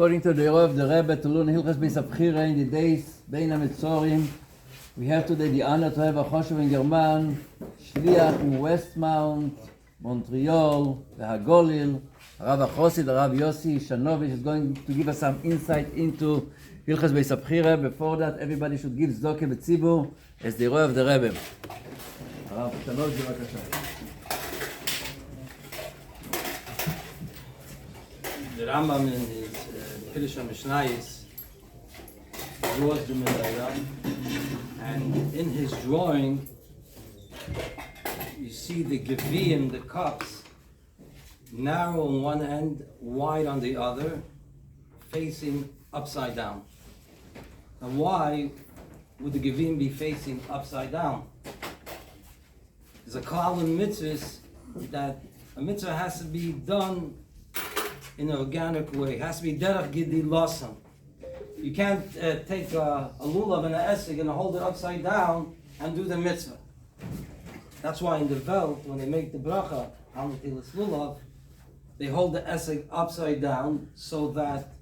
According to the Roy of the Rebbe, to learn Hilchas Beis Abchira in the days Bein HaMetzorim, we have today the honor to have a Choshev in German, Shliach in Westmount, Mונטריאול, והגוליל, הרב החוסיד, הרב יוסי, שאנוביטש is going to give us some insight into Hilchas Beis Abchira. Before that, everybody should give Zdoke B'tzibur as the Roy of the Rebbe. הרב שאנוביטש, בבקשה. The Rambam in his Pirush HaMishnayos draws the Menorah, and in his drawing you see the Geviyim, the cups, narrow on one end, wide on the other, facing upside down. Now why would the Geviyim be facing upside down? There's a klal in mitzvahs that a mitzvah has to be done in an organic way. It has to be derech gidi losam. You can't take a lulav and an esig and hold it upside down and do the mitzvah. That's why in the Welt, when they make the bracha, hamatilas lulav, they hold the esig upside down so that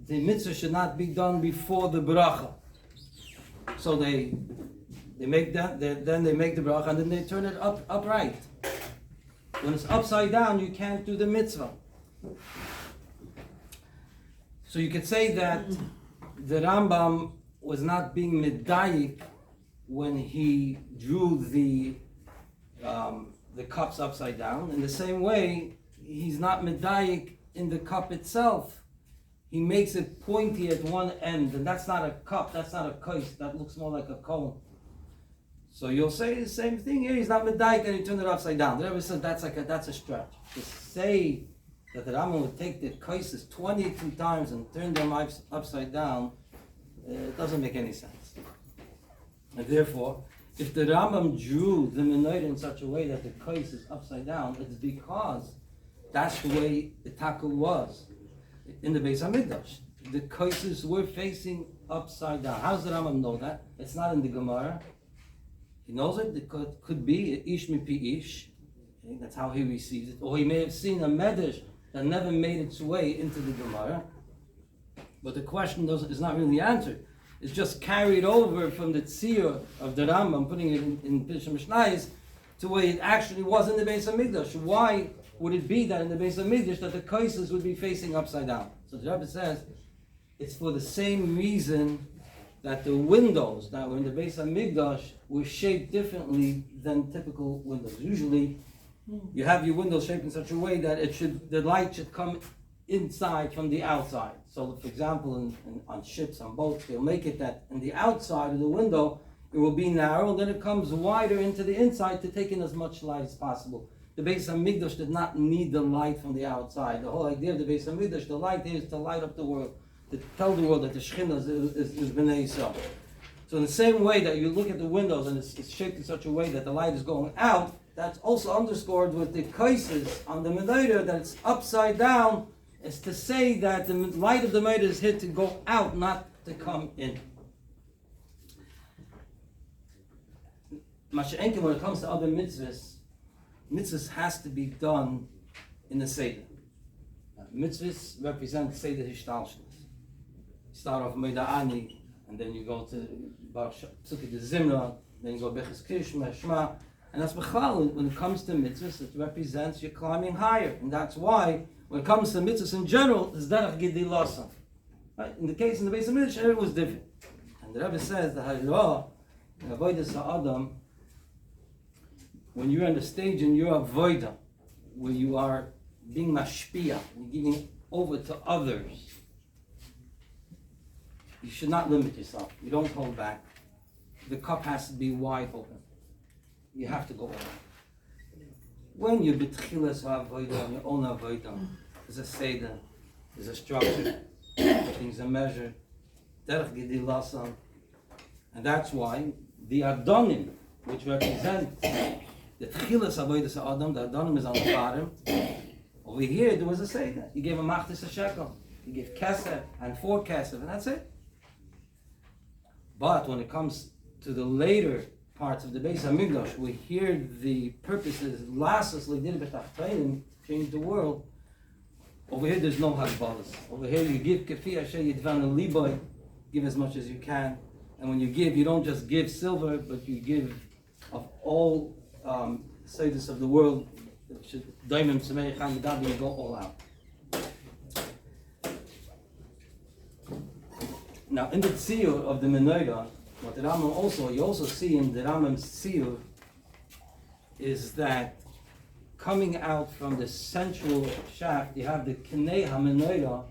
the mitzvah should not be done before the bracha. So they make that, then they make the bracha and then they turn it upright. When it's upside down, you can't do the mitzvah. So you could say that the Rambam was not being medayik when he drew the cups upside down. In the same way, he's not medayik in the cup itself. He makes it pointy at one end, and that's not a cup, that's not a kais, that looks more like a cone. So you'll say the same thing here, he's not medayik and he turned it upside down. The Rebbe said that's a stretch. To say that the Rambam would take the kaises 22 times and turn them upside down, it doesn't make any sense. And therefore, if the Rambam drew the menorah in such a way that the kais is upside down, it's because that's the way the taku was in the Beis HaMikdash. The kaises were facing upside down. How does the Rambam know that? It's not in the Gemara. He knows it. It could be ish mipi ish. Okay, that's how he receives it. Or he may have seen a medrash that never made its way into the Gemara. But the question is not really answered. It's just carried over from the tzir of the Rambam, putting it in Pirush HaMishnayos, to where it actually was in the Beis HaMikdash. Why would it be that in the Beis HaMikdash that the kaises would be facing upside down? So the Rebbe says it's for the same reason that the windows that were in the Beis HaMikdash were shaped differently than typical windows. Usually, you have your windows shaped in such a way that the light should come inside from the outside. So, for example, on ships, on boats, they'll make it that in the outside of the window, it will be narrow, and then it comes wider into the inside to take in as much light as possible. The Beis HaMikdash did not need the light from the outside. The whole idea of the Beis HaMikdash, the light is to light up the world, to tell the world that the Shekhinah is B'nai Yisrael. So in the same way that you look at the windows and it's shaped in such a way that the light is going out, that's also underscored with the kaises on the menorah, that it's upside down, is to say that the light of the menorah is here to go out, not to come in. Masha'enkin, when it comes to other mitzvahs has to be done in the Seder. Mitzvahs represent Seder Hishtalshlus. You start off Meida Ani, and then you go to Psuki de Zimra, then you go Beches Kishma, Shema, and that's Bechal. When it comes to mitzvahs, it represents you're climbing higher, and that's why when it comes to mitzvahs in general, it's derech gidi losam. Right? In the case in the Beis HaMikdash, it was different. And the Rebbe says the Harira, avodas ha'adam, when you're on the stage in your avodah, where you are being mashpia, you're giving over to others, you should not limit yourself. You don't hold back. The cup has to be wide open. You have to go over. When you're betchilas ha'avodah, on your own avodah, there's a seder, there's a structure, things are measured, derech gidi lasam, and that's why the Adonim, which represent the tchilas avodas ha'adam, the Adonim is on the bottom. Over here there was a seder. You gave a machtis a shekel, you gave kesef and 4 kesef, and that's it. But when it comes to the later parts of the Beis HaMikdash, we hear the purposes, lasas l'din b'tachteinim, change the world. Over here, there's no hagbalas. Over here, you give kafi asher yidvan liboy, give as much as you can. And when you give, you don't just give silver, but you give of all status of the world. You go all out. Now, in the tziyur of the menorah, what the Rambam you also see in the Rambam's tziyur is that coming out from the central shaft, you have the Knei HaMenorah,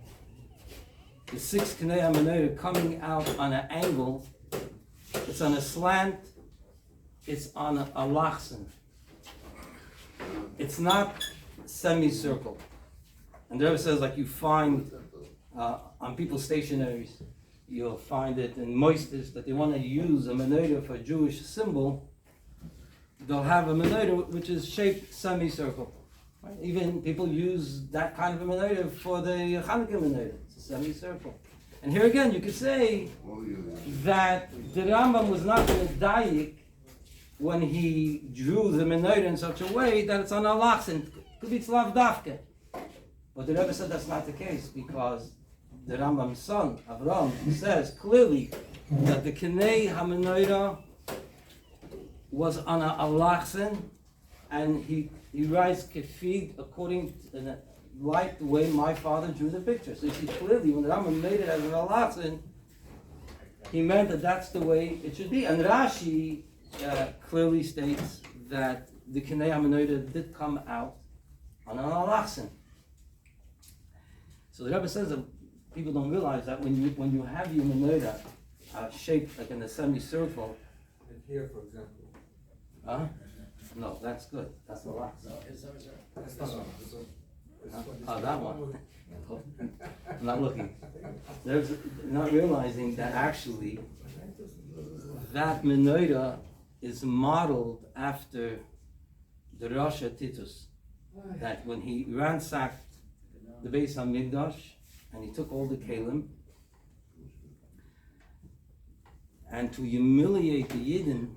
the 6 Knei HaMenorah coming out on an angle. It's on a slant, it's on a lachsen. It's not semicircle. And the Rebbe says, like you find on people's stationaries, you'll find it in moisters that they want to use a menorah for a Jewish symbol. They'll have a menorah which is shaped semicircle. Right? Even people use that kind of a menorah for the Hanukkah menorah. It's a semicircle. And here again, you could say that the Rambam was not medayik when he drew the menorah in such a way that it's on a lachsen. Could be tzlav dafke. But the Rebbe said that's not the case because the Rambam's son, Avraham, says clearly that the Knei HaMenorah was on a lachsen, and he writes kefid according to like the way my father drew the picture. So you see clearly when the Rambam made it as an lachsen, he meant that that's the way it should be. And Rashi clearly states that the Knei HaMenorah did come out on an lachsen. So the Rebbe says that people don't realize that when you have your menorah shaped like in a semicircle. And here, for example. Huh? No, that's good. That's the last. That's not one. Oh, that one. I'm not looking. There's not realizing that actually that menorah is modeled after the Rosh Titus. That when he ransacked the Beis HaMikdash and he took all the kelim, and to humiliate the Yidden,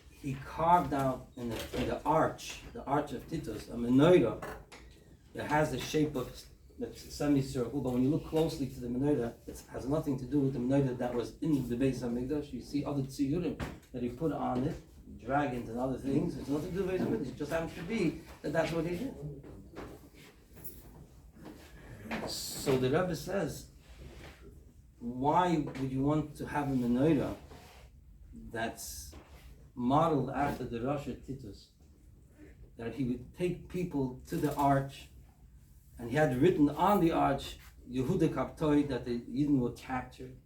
he carved out in the arch of Titus, a menorah that has the shape of a semicircle, but when you look closely to the menorah, it has nothing to do with the menorah that was in the Beis HaMikdash. You see other tziyurim that he put on it, dragons and other things. It's nothing to do with the Beis HaMikdash. It just happens to be that that's what he did. So the Rebbe says, why would you want to have a menorah that's modeled after the Rosh Titus? That he would take people to the arch, and he had written on the arch, Yehuda Kaptoi, that the Yidden were captured.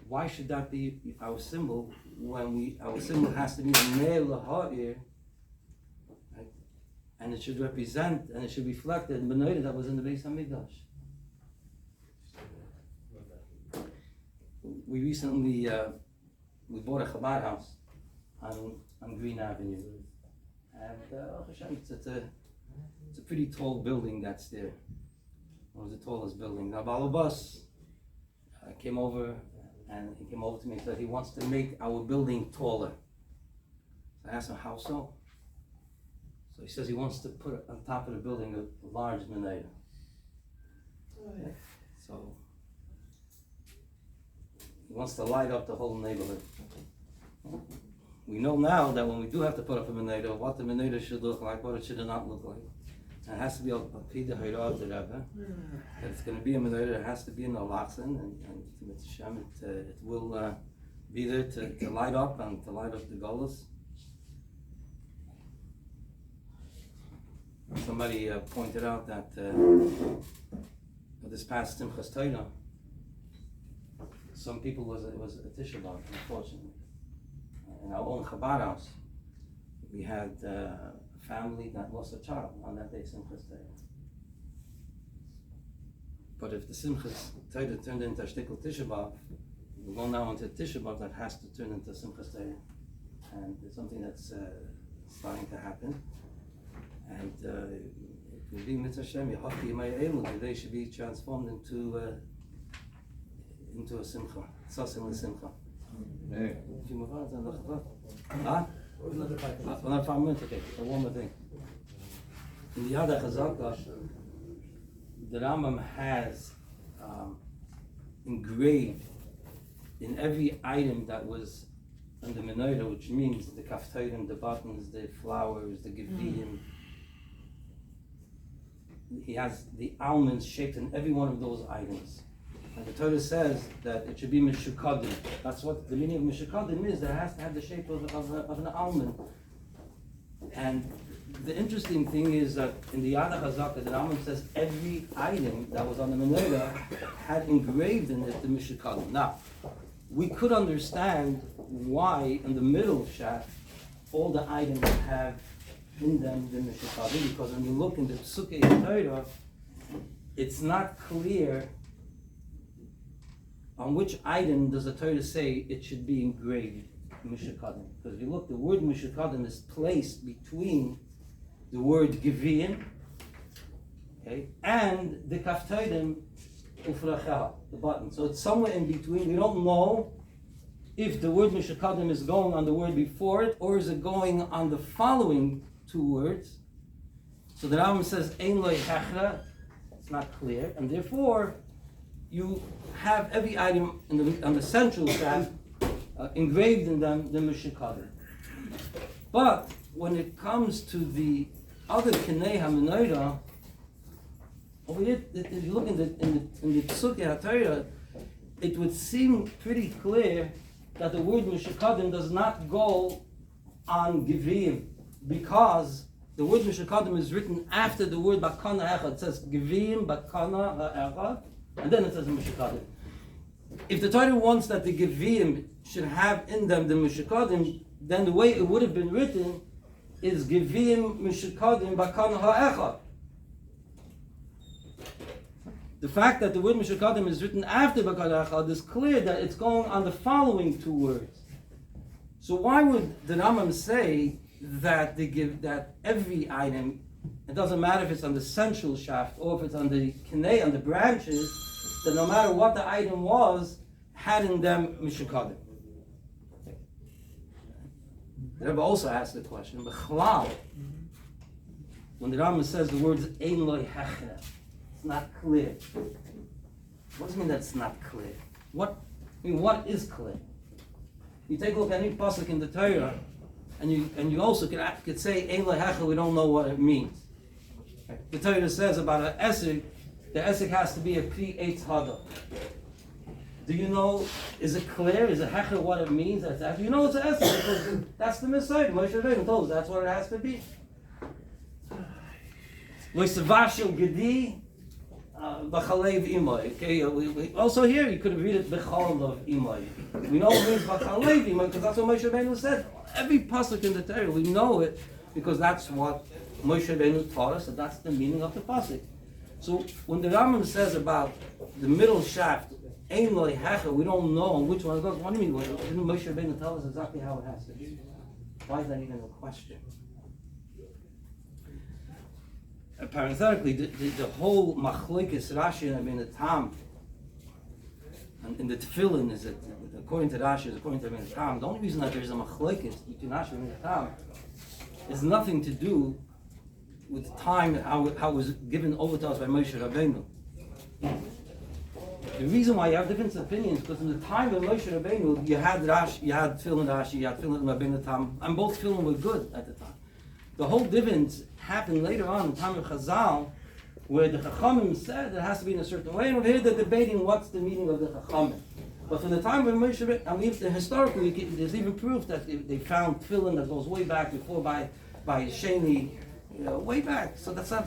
Why should that be our symbol when our symbol has to be a Ne'er L'Ha'ir, right? And it should represent and it should reflect the menorah that was in the Beis HaMikdash. We recently we bought a Chabad house on Green Avenue, and it's a pretty tall building that's there. One of the tallest buildings. Now Balabas came over, and he came over to me and said he wants to make our building taller. So I asked him, how so? So he says he wants to put on top of the building a large menorah. So he wants to light up the whole neighborhood. We know now that when we do have to put up a menorah, what the menorah should look like, what it should not look like. And it has to be a pida hayra of the Rebbe. That it's going to be a menorah, it has to be in the lachsen, and it will be there to light up and to light up the gullus. Somebody pointed out that this past Simchas Torah, some people it was a Tisha B'Av, unfortunately. In our own Chabad house, we had a family that lost a child on that day, Simchas Torah. But if the Simchas Torah turned into a shtickle Tisha B'Av, we go now into Tisha B'Av that has to turn into Simchas Torah. And it's something that's starting to happen. And it will be Mitzvah Shem, Yehofti Yemei Elu, they should be transformed into a Simcha, Sasim L'Simcha. If you move on to the Chavot. Huh? Another 5 minutes, okay. One more thing. In the Yad HaChazaka, the Rambam has engraved in every item that was on the menorah, which means the kaftorim, the buttons, the flowers, the gevim. He has the almonds shaped in every one of those items. And the Torah says that it should be mishukadim. That's what the meaning of mishukadim is. That it has to have the shape of an almond. And the interesting thing is that in the Yad HaChazaka, the Rambam says every item that was on the menorah had engraved in it the mishukadim. Now, we could understand why in the middle shaft all the items have in them the mishukadim, because when you look in the Psukei Torah, it's not clear on which item does the Torah say it should be engraved mishukadim. Because if you look, the word mishukadim is placed between the word gevim, okay, and the kaftorim ufracha, the button. So it's somewhere in between. We don't know if the word mishukadim is going on the word before it, or is it going on the following two words. So the Rambam says ein lo hechra. It's not clear, and therefore you have every item on the central shaft engraved in them the mishukadim. But when it comes to the other kinei hamenorah, over here, if you look in the Psukei HaTorah, it would seem pretty clear that the word mishukadim does not go on gevim, because the word mishukadim is written after the word bakana echad. It says gevim bakana echad, and then it says mishukadim. If the Torah wants that the gevim should have in them the mishukadim, then the way it would have been written is gevim mishukadim bakana ha'echad. The fact that the word mishukadim is written after bakana echad is clear that it's going on the following two words. So why would the Rambam say that that every item, it doesn't matter if it's on the central shaft or if it's on the kinei, on the branches, that no matter what the item was, had in them mishukadim? The Rebbe also asked the question, B'chlal, when the Rambam says the words ein lo hechra, it's not clear. What does it mean that it's not clear? What is clear? You take a look at any pasuk in the Torah, and you also could say ein lo hechra, we don't know what it means. The Torah says about an esek, the esek has to be a pri eitz hada. Do you know, is it clear? Is it hechra what it means? You know it's an esek, because that's the Messiah. Moshe Rabbeinu told us that's what it has to be. Lo yisavashil gedi b'chalev imay. Okay, also here you could read it b'chalev imay. We know it means b'chalev imay because that's what Moshe Rabbeinu said. Every pasuk in the Torah, we know it because that's what Moshe Rabbeinu taught us, and that's the meaning of the pasuk. So when the Rambam says about the middle shaft, ein lo hechra, we don't know on which one it goes. What do you mean? Didn't Moshe Rabbeinu tell us exactly how it has to be? Why is that even a question? Parenthetically, the whole machlokes Rashi and the Tam, and in the Tefillin is that according to Rashi, according to the Tam, the only reason that there is a machlokes between Rashi and the Tam is nothing to do with time, how it was given over to us by Moshe Rabbeinu. The reason why you have different opinions because in the time of Moshe Rabbeinu, you had Rashi, you had Tefillin Rashi, you had Tefillin Rabbeinu Tam, and both Tefillin were good at the time. The whole difference happened later on in the time of Chazal, where the Chachamim said it has to be in a certain way, and over here they're debating what's the meaning of the Chachamim. But from the time of Moshe Rabbeinu, I mean, historically, there's even proof that they found Tefillin that goes way back before by Sheni, way back. So that's not.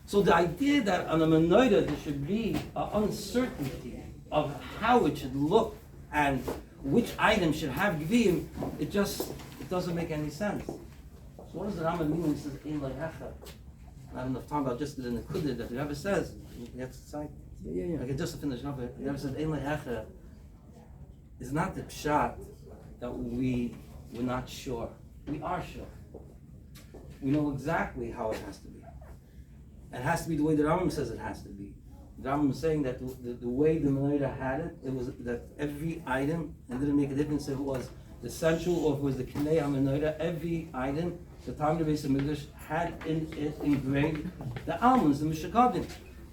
So the idea that on a menorah there should be an uncertainty of how it should look and which item should have gvim, it doesn't make any sense. So what does the Rambam mean when he says ein lo hechra? I don't have enough time about just the nekudah that the Rebbe says. You have to cite. Yeah. I can just finish up. The Rebbe says ein lo hechra is not the pshat that we're not sure. We are sure. We know exactly how it has to be. It has to be the way the Rambam says it has to be. The Rambam is saying that the way the menorah had it was that every item, and it didn't make a difference if it was the central or if it was the kinei menorah, every item, the time of the Beis HaMikdash had in it engraved the almonds, the mishukadim.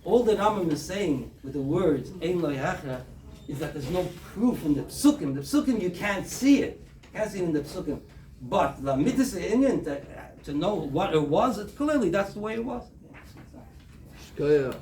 all the Rambam is saying with the words Ein Lo Yachra is that there's no proof in the psukim. The psukim you can't see it. You can't see it in the psukim. But the mitzvah Indian to know what it was, it clearly that's the way it was. Shkoyach.